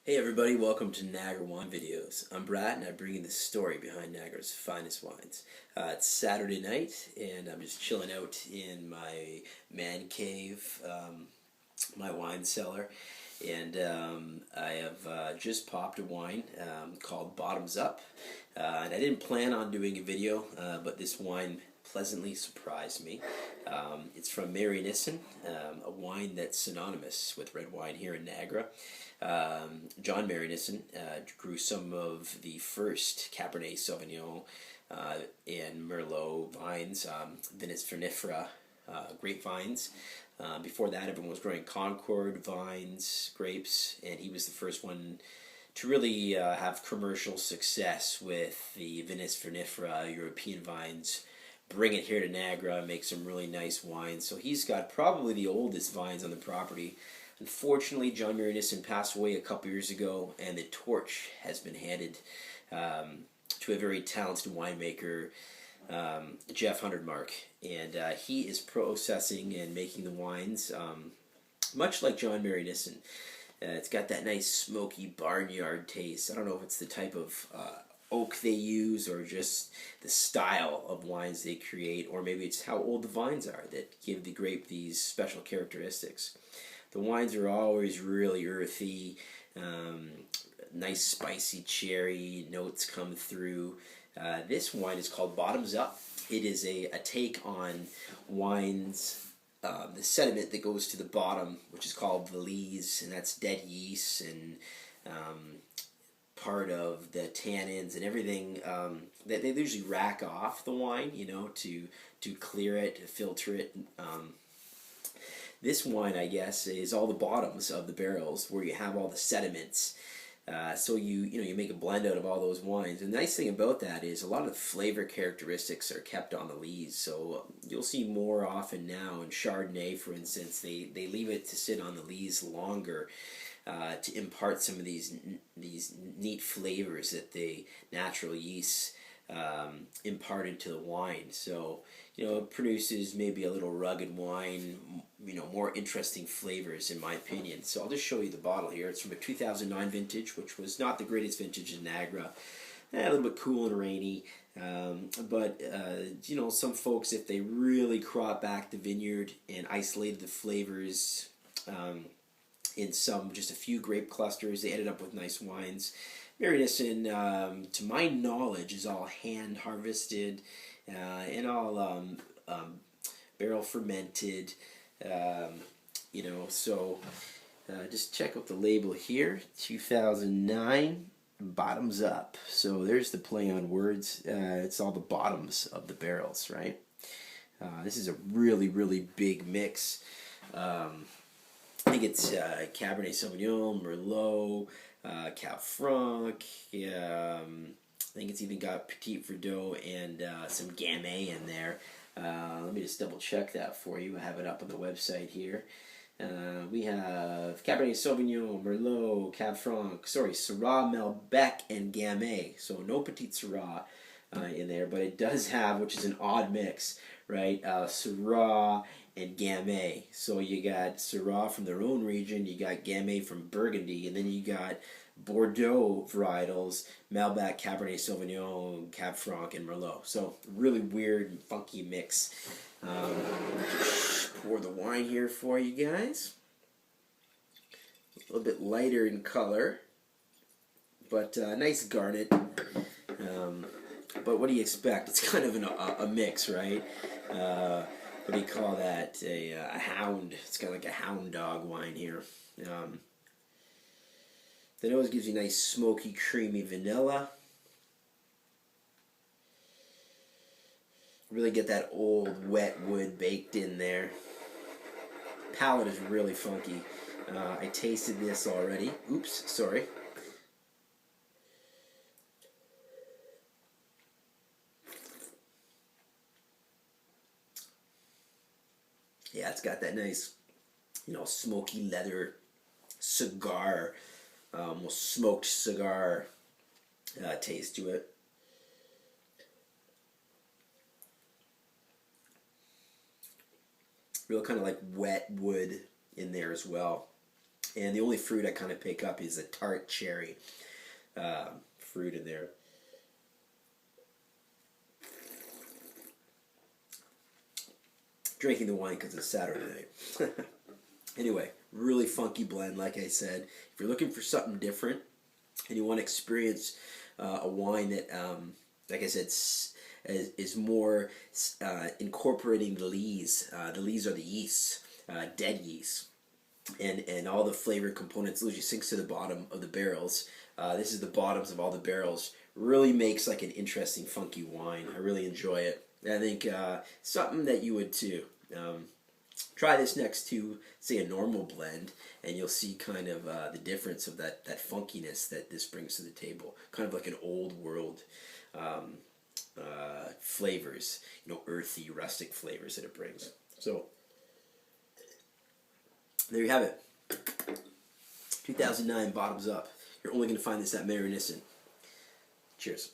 Hey everybody, welcome to Niagara Wine Videos. I'm Brad and I bring you the story behind Niagara's finest wines. It's Saturday night and I'm just chilling out in my man cave, my wine cellar, and I have just popped a wine called Bottoms Up. And I didn't plan on doing a video, but this wine pleasantly surprised me. It's from Marynissen, a wine that's synonymous with red wine here in Niagara. John Marynissen grew some of the first Cabernet Sauvignon and Merlot vines, Vinous vinifera grapevines. Before that, everyone was growing Concord vines, grapes, and he was the first one to really have commercial success with the Vinous vinifera European vines. Bring it here to Niagara, make some really nice wines. So he's got probably the oldest vines on the property. Unfortunately, John Marynissen passed away a couple years ago, and the torch has been handed to a very talented winemaker, Jeff Hundertmark, and he is processing and making the wines much like John Marynissen. It's got that nice smoky barnyard taste. I don't know if it's the type of oak they use or just the style of wines they create, or maybe it's how old the vines are that give the grape these special characteristics. The wines are always really earthy, nice spicy cherry notes come through. This wine is called Bottoms Up. It is a take on wines, the sediment that goes to the bottom, which is called valize, and that's dead yeast and part of the tannins and everything that they usually rack off the wine, to clear it, to filter it. This wine, I guess, is all the bottoms of the barrels where you have all the sediments. So you make a blend out of all those wines. And the nice thing about that is a lot of the flavor characteristics are kept on the lees. So you'll see more often now in Chardonnay, for instance, they leave it to sit on the lees longer to impart some of these neat flavors that the natural yeasts impart into the wine. So it produces maybe a little rugged wine, more interesting flavors in my opinion. So I'll just show you the bottle here. It's from a 2009 vintage, which was not the greatest vintage in Niagara. A little bit cool and rainy, but some folks, if they really crop back the vineyard and isolated the flavors in just a few grape clusters, they ended up with nice wines. Marynissen, to my knowledge, is all hand harvested and all barrel fermented. So just check out the label here, 2009, Bottoms Up. So there's the play on words. It's all the bottoms of the barrels, right? This is a really, really big mix. I think it's Cabernet Sauvignon, Merlot, Cab Franc. I think it's even got Petit Verdot and some Gamay in there. Let me just double check that for you. I have it up on the website here. We have Cabernet Sauvignon, Merlot, Cab Franc, Syrah, Malbec, and Gamay. So no Petit Syrah in there, but it does have, which is an odd mix, right? Syrah and Gamay. So you got Syrah from their own region, you got Gamay from Burgundy, and then you got Bordeaux varietals, Malbec, Cabernet Sauvignon, Cab Franc, and Merlot. So really weird and funky mix. Pour the wine here for you guys. A little bit lighter in color, but nice garnet. But what do you expect? It's kind of a mix, right? What do you call that? A hound. It's kind of like a hound dog wine here. The nose gives you nice smoky, creamy vanilla. Really get that old wet wood baked in there. Palate is really funky. I tasted this already. Oops, sorry. Yeah, it's got that nice, smoky leather cigar, almost smoked cigar taste to it. Real kind of like wet wood in there as well. And the only fruit I kind of pick up is a tart cherry fruit in there. Drinking the wine because it's Saturday night. Anyway, really funky blend, like I said. If you're looking for something different and you want to experience a wine that, like I said, is more incorporating the lees. The lees are the yeasts, dead yeast, and all the flavor components usually sinks to the bottom of the barrels. This is the bottoms of all the barrels. Really makes like an interesting, funky wine. I really enjoy it. I think something that you would too. Try this next to, say, a normal blend, and you'll see kind of the difference of that funkiness that this brings to the table. Kind of like an old world flavors, earthy, rustic flavors that it brings. So, there you have it. 2009 bottoms up. You're only going to find this at Marynissen. Cheers.